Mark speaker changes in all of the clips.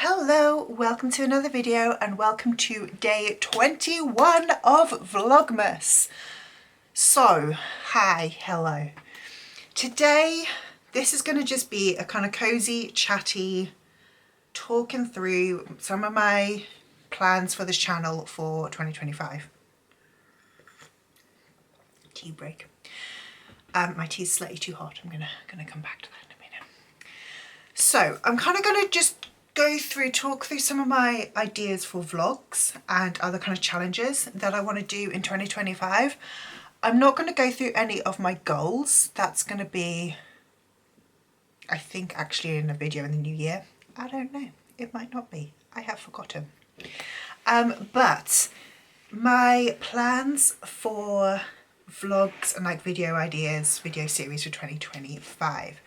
Speaker 1: Hello, welcome to another video and welcome to day 21 of Vlogmas. So, hi, hello. Today, this is going to just be a kind of cozy, chatty, talking through some of my plans for this channel for 2025. Tea break. My tea's slightly too hot. I'm gonna come back to that in a minute. So I'm kind of gonna just talk through some of my ideas for vlogs and other kind of challenges that I want to do in 2025. I'm not going to go through any of my goals. That's going to be, I think, actually in a video in the new year. I don't know. It might not be. I have forgotten. But my plans for vlogs and like video ideas, video series for 2025.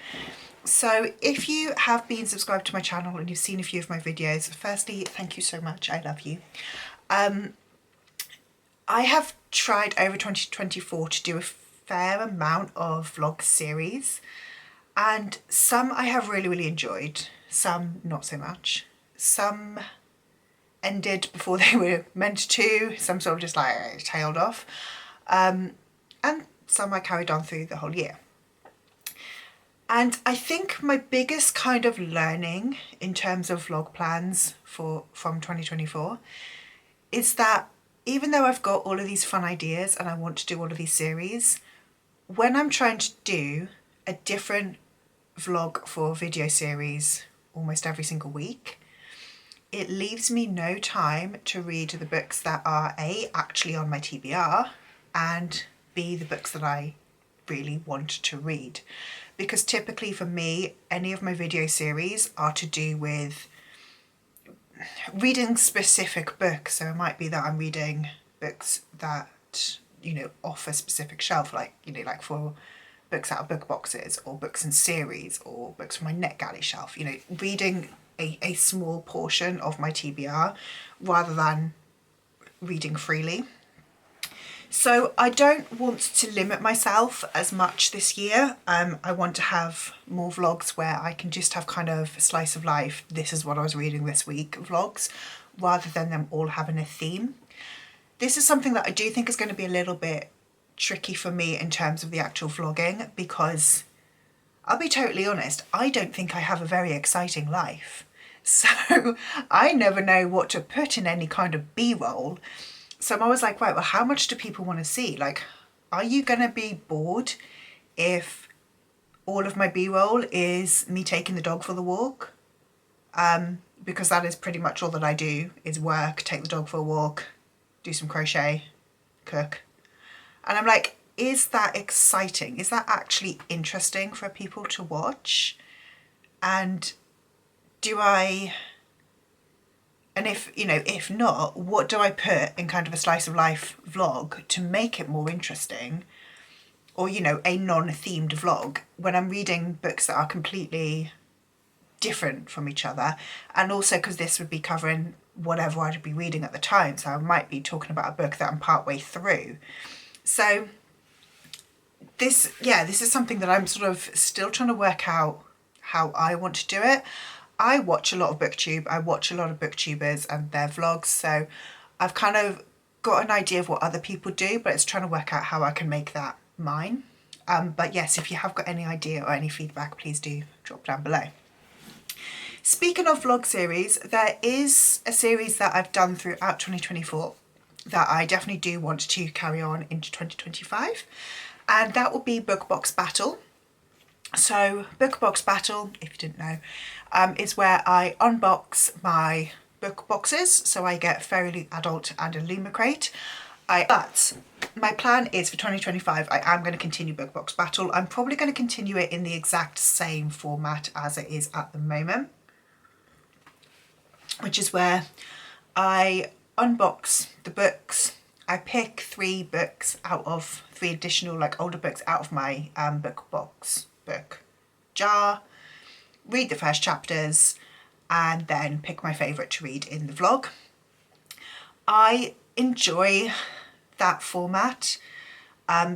Speaker 1: So if you have been subscribed to my channel and you've seen a few of my videos, firstly, thank you so much. I love you. I have tried over 2024 to do a fair amount of vlog series, and some I have really enjoyed, some not so much. Some ended before they were meant to, some sort of just like tailed off, and some I carried on through the whole year. And I think my biggest kind of learning in terms of vlog plans from 2024 is that even though I've got all of these fun ideas and I want to do all of these series, when I'm trying to do a different vlog for video series almost every single week, it leaves me no time to read the books that are A, actually on my TBR, and B, the books that I really want to read. Because typically for me, any of my video series are to do with reading specific books. So it might be that I'm reading books that, you know, off a specific shelf, like, you know, like for books out of book boxes or books in series or books from my NetGalley shelf, you know, reading a small portion of my TBR rather than reading freely. So I don't want to limit myself as much this year. I want to have more vlogs where I can just have kind of a slice of life, this is what I was reading this week vlogs, rather than them all having a theme. This is something that I do think is going to be a little bit tricky for me in terms of the actual vlogging, because I'll be totally honest, I don't think I have a very exciting life. So I never know what to put in any kind of B-roll. So I'm always like, right, well, how much do people want to see? Like, are you going to be bored if all of my B-roll is me taking the dog for the walk? Because that is pretty much all that I do, is work, take the dog for a walk, do some crochet, cook. And I'm like, is that exciting? Is that actually interesting for people to watch? And and if, you know, if not, what do I put in kind of a slice of life vlog to make it more interesting? Or, you know, a non-themed vlog when I'm reading books that are completely different from each other. And also because this would be covering whatever I'd be reading at the time. So I might be talking about a book that I'm partway through. So this is something that I'm sort of still trying to work out how I want to do it. I watch a lot of booktube, I watch a lot of booktubers and their vlogs, so I've kind of got an idea of what other people do, but it's trying to work out how I can make that mine. But yes, if you have got any idea or any feedback, please do drop down below. Speaking of vlog series, there is a series that I've done throughout 2024 that I definitely do want to carry on into 2025, and that will be Book Box Battle. So Book Box Battle, if you didn't know, is where I unbox my book boxes. So I get Fairly Adult and a Luma Crate. But my plan is for 2025, I am going to continue Book Box Battle. I'm probably going to continue it in the exact same format as it is at the moment, which is where I unbox the books. I pick three additional like older books out of my book jar, read the first chapters, and then pick my favourite to read in the vlog. I enjoy that format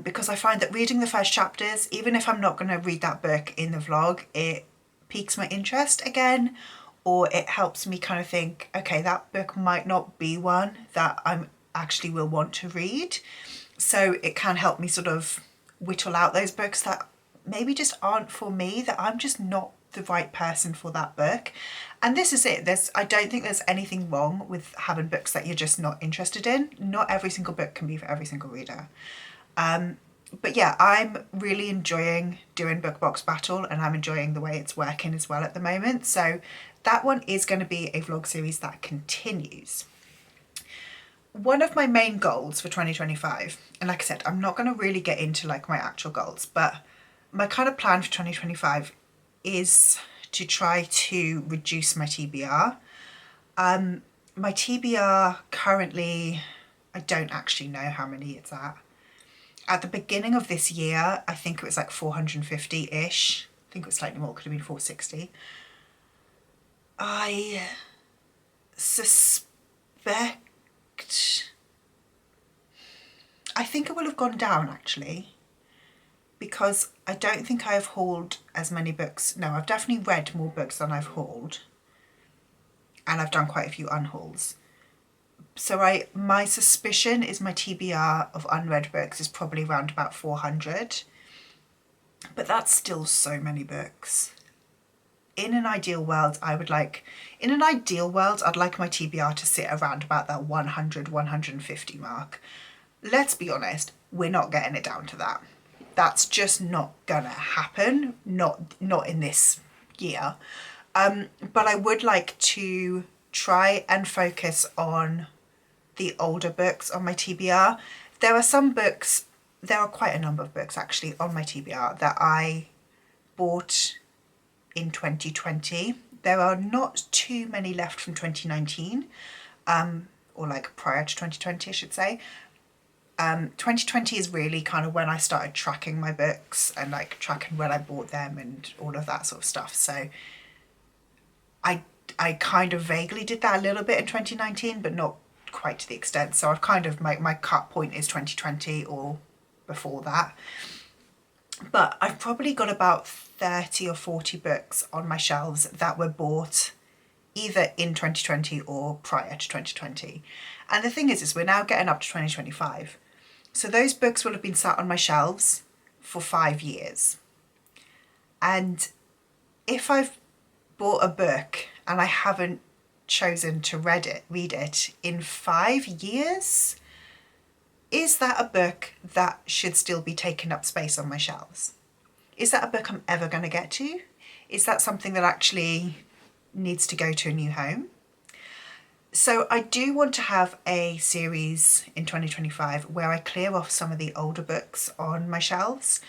Speaker 1: because I find that reading the first chapters, even if I'm not going to read that book in the vlog, it piques my interest again. or it helps me kind of think, okay, that book might not be one that I'm actually will want to read. So it can help me sort of whittle out those books that maybe just aren't for me, that I'm just not the right person for that book. And this is it. I don't think there's anything wrong with having books that you're just not interested in. Not every single book can be for every single reader. But yeah, I'm really enjoying doing Book Box Battle, and I'm enjoying the way it's working as well at the moment. So that one is going to be a vlog series that continues. One of my main goals for 2025, and like I said, I'm not going to really get into like my actual goals, but my kind of plan for 2025 is to try to reduce my TBR. My TBR currently, I don't actually know how many it's at. At the beginning of this year, I think it was like 450-ish. I think it was slightly more, could have been 460. I suspect... I think it will have gone down actually, because I don't think I have hauled as many books. No, I've definitely read more books than I've hauled. And I've done quite a few unhauls. So my suspicion is my TBR of unread books is probably around about 400. But that's still so many books. In an ideal world, I'd like my TBR to sit around about that 100, 150 mark. Let's be honest, we're not getting it down to that. That's just not gonna happen, not in this year. But I would like to try and focus on the older books on my TBR. There are quite a number of books actually on my TBR that I bought in 2020. There are not too many left from 2019, or like prior to 2020, I should say. 2020 is really kind of when I started tracking my books and like tracking when I bought them and all of that sort of stuff. So I kind of vaguely did that a little bit in 2019, but not quite to the extent. So I've kind of my cut point is 2020 or before that. But I've probably got about 30 or 40 books on my shelves that were bought either in 2020 or prior to 2020. And the thing is we're now getting up to 2025. So those books will have been sat on my shelves for 5 years. And if I've bought a book and I haven't chosen to read it in 5 years, is that a book that should still be taking up space on my shelves? Is that a book I'm ever going to get to? Is that something that actually needs to go to a new home? So I do want to have a series in 2025 where I clear off some of the older books on my shelves.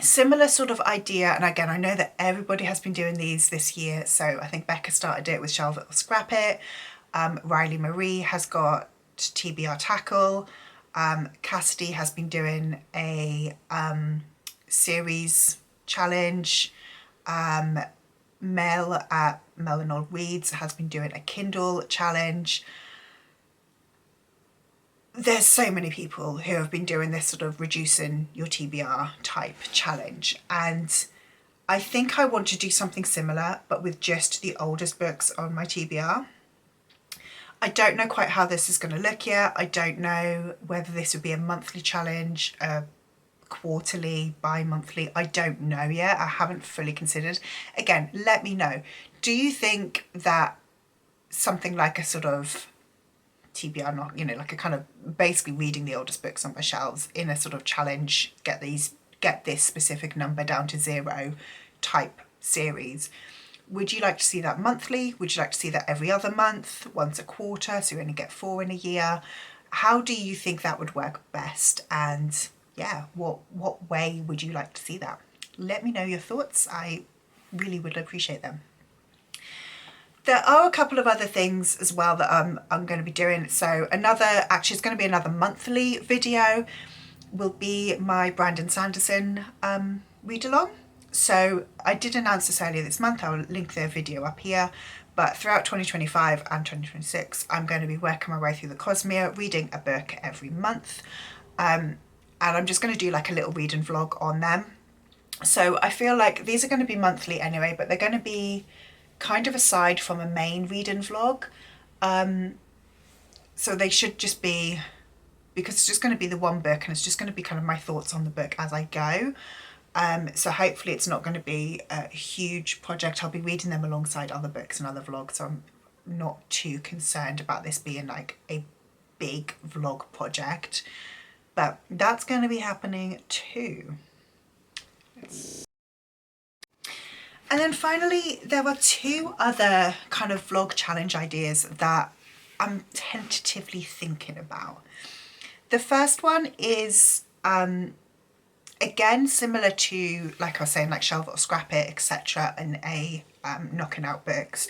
Speaker 1: Similar sort of idea, and again, I know that everybody has been doing these this year, so I think Becca started it with Shelve It or Scrap It. Riley Marie has got TBR Tackle. Cassidy has been doing a series challenge. Mel at Mel and Old Reads has been doing a Kindle challenge. There's so many people who have been doing this sort of reducing your TBR type challenge, and I think I want to do something similar but with just the oldest books on my TBR. I don't know quite how this is going to look yet. I don't know whether this would be a monthly challenge, quarterly, bi-monthly. I don't know yet. I haven't fully considered. Again, let me know. Do you think that something like a sort of TBR, not, like a kind of basically reading the oldest books on my shelves in a sort of challenge, get this specific number down to 0 type series, would you like to see that monthly? Would you like to see that every other month, once a quarter, so you only get 4 in a year? How do you think that would work best? And yeah, what way would you like to see that? Let me know your thoughts. I really would appreciate them. There are a couple of other things as well that I'm going to be doing. So it's going to be another monthly video, will be my Brandon Sanderson read along. So I did announce this earlier this month. I'll link the video up here. But throughout 2025 and 2026, I'm going to be working my way through the Cosmere, reading a book every month. And I'm just going to do like a little reading vlog on them. So I feel like these are going to be monthly anyway, but they're going to be kind of aside from a main reading vlog. So they should just be, because it's just going to be the one book and it's just going to be kind of my thoughts on the book as I go. So hopefully it's not going to be a huge project. I'll be reading them alongside other books and other vlogs, so I'm not too concerned about this being like a big vlog project. But that's going to be happening too. And then finally, there are two other kind of vlog challenge ideas that I'm tentatively thinking about. The first one is, again, similar to, like I was saying, like Shelve It or Scrap It, etc. and a knocking out books.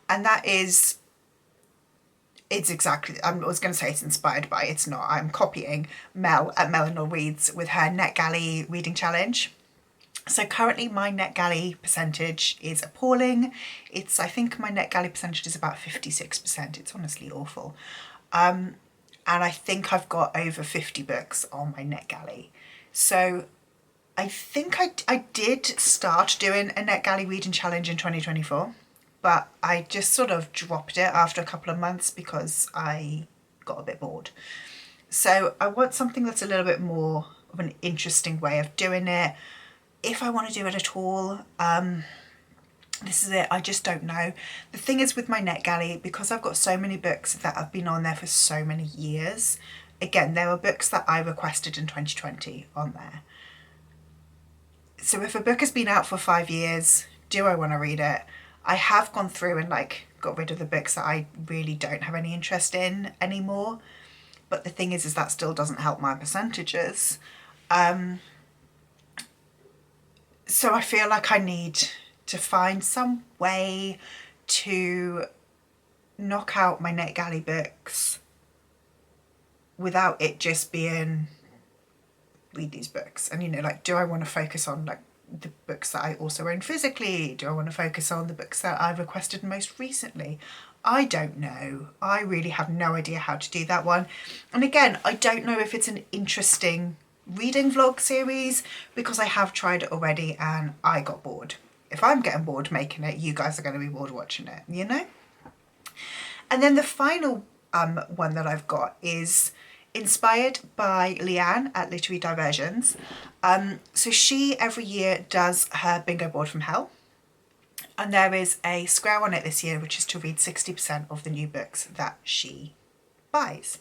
Speaker 1: And that is, it's exactly, I was going to say it's inspired by, it's not. I'm copying Mel at Melanie Reads with her NetGalley reading challenge. So currently my NetGalley percentage is appalling. I think my NetGalley percentage is about 56%. It's honestly awful. And I think I've got over 50 books on my NetGalley. So I think I did start doing a NetGalley reading challenge in 2024, but I just sort of dropped it after a couple of months because I got a bit bored. So I want something that's a little bit more of an interesting way of doing it. If I want to do it at all, this is it, I just don't know. The thing is with my NetGalley, because I've got so many books that have been on there for so many years, again, there were books that I requested in 2020 on there. So if a book has been out for 5 years, do I want to read it? I have gone through and like got rid of the books that I really don't have any interest in anymore. But the thing is that still doesn't help my percentages. So I feel like I need to find some way to knock out my NetGalley books without it just being read these books. And, you know, like, do I want to focus on like the books that I also own physically? Do I want to focus on the books that I've requested most recently? I don't know. I really have no idea how to do that one. And again, I don't know if it's an interesting reading vlog series because I have tried it already and I got bored. If I'm getting bored making it, you guys are going to be bored watching it, you know? And then the final one that I've got is inspired by Leanne at Literary Diversions. So she every year does her bingo board from hell. And there is a square on it this year, which is to read 60% of the new books that she buys.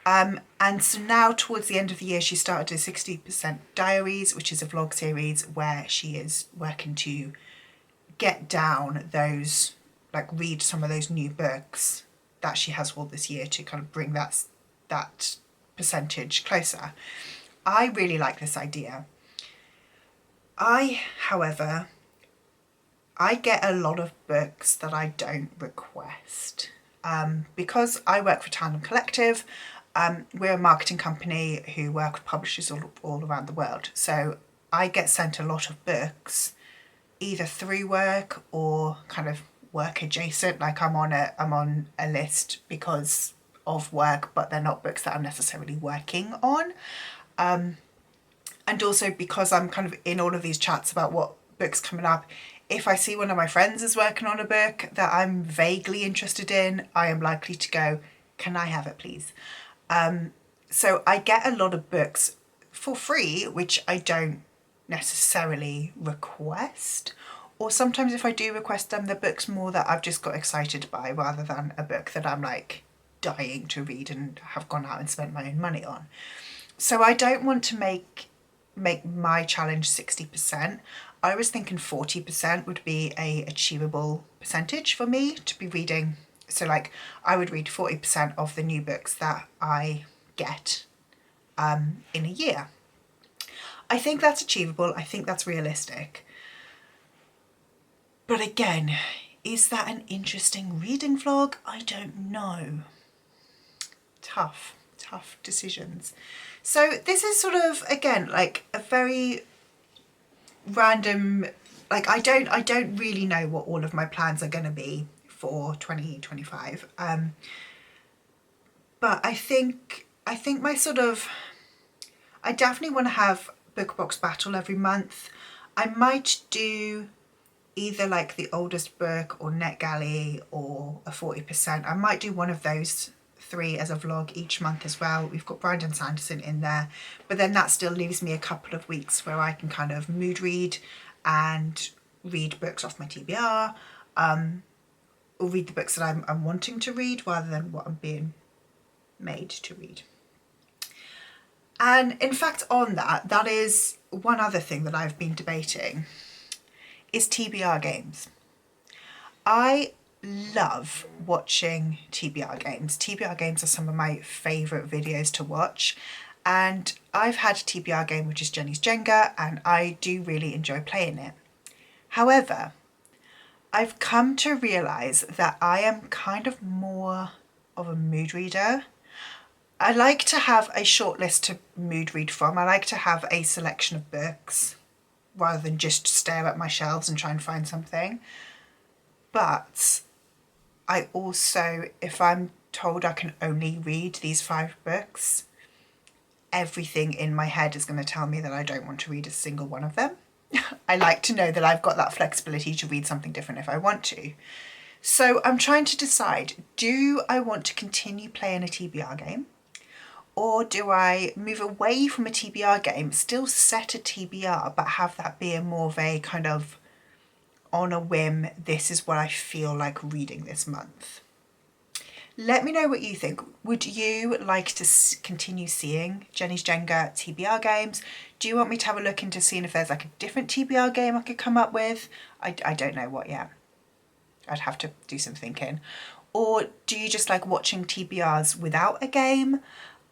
Speaker 1: And so now towards the end of the year, she started a 60% diaries, which is a vlog series where she is working to get down those, like read some of those new books that she has hauled this year to kind of bring that percentage closer. I really like this idea. However, I get a lot of books that I don't request. Because I work for Tandem Collective, we're a marketing company who work with publishers all around the world. So I get sent a lot of books either through work or kind of work adjacent. Like I'm on a list because of work, but they're not books that I'm necessarily working on. And also because I'm kind of in all of these chats about what books coming up, if I see one of my friends is working on a book that I'm vaguely interested in, I am likely to go, can I have it please? So I get a lot of books for free, which I don't necessarily request. Or sometimes if I do request them, the books more that I've just got excited by rather than a book that I'm like dying to read and have gone out and spent my own money on. So I don't want to make my challenge 60%. I was thinking 40% would be a achievable percentage for me to be reading. So like I would read 40% of the new books that I get in a year. I think that's achievable. I think that's realistic. But again, is that an interesting reading vlog? I don't know. Tough decisions. So this is sort of, again, like a very random, like I don't really know what all of my plans are going to be for 2025. But I think my sort of, I definitely want to have book box battle every month. I might do either like The Oldest Book or NetGalley or a 40%. I might do one of those 3 as a vlog each month as well. We've got Brandon Sanderson in there, but then that still leaves me a couple of weeks where I can kind of mood read and read books off my TBR, or read the books that I'm wanting to read rather than what I'm being made to read. And in fact, on that is one other thing that I've been debating, is TBR games. I love watching TBR games. TBR games are some of my favourite videos to watch, and I've had a TBR game which is Jenny's Jenga, and I do really enjoy playing it. However, I've come to realise that I am kind of more of a mood reader. I like to have a short list to mood read from. I like to have a selection of books rather than just stare at my shelves and try and find something. But I also, if I'm told I can only read these 5 books, everything in my head is going to tell me that I don't want to read a single one of them. I like to know that I've got that flexibility to read something different if I want to. So I'm trying to decide, do I want to continue playing a TBR game? Or do I move away from a TBR game, still set a TBR, but have that be more of a kind of on a whim, this is what I feel like reading this month? Let me know what you think. Would you like to continue seeing Jenny's Jenga TBR games? Do you want me to have a look into seeing if there's like a different TBR game I could come up with? I don't know what yet. I'd have to do some thinking. Or do you just like watching TBRs without a game?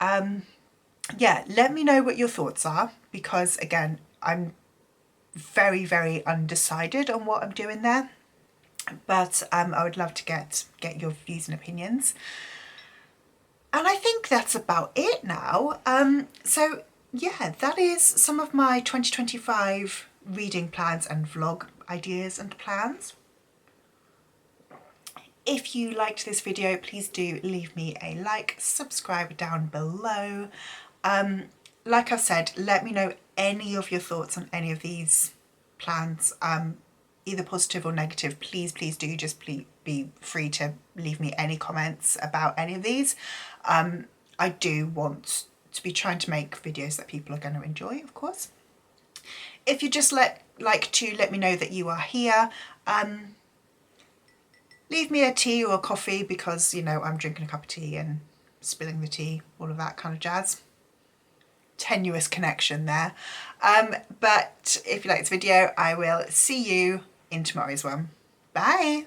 Speaker 1: Yeah, let me know what your thoughts are, because again, I'm very, very undecided on what I'm doing there. But I would love to get your views and opinions. And I think that's about it now. So yeah, that is some of my 2025 reading plans and vlog ideas and plans. If you liked this video, please do leave me a like, subscribe down below. Like I said, let me know any of your thoughts on any of these plans, either positive or negative. Please do just be free to leave me any comments about any of these. I do want to be trying to make videos that people are going to enjoy, of course. If you just like to let me know that you are here, leave me a tea or a coffee, because you know I'm drinking a cup of tea and spilling the tea, all of that kind of jazz. Tenuous connection there. But if you like this video, I will see you in tomorrow's one. Bye.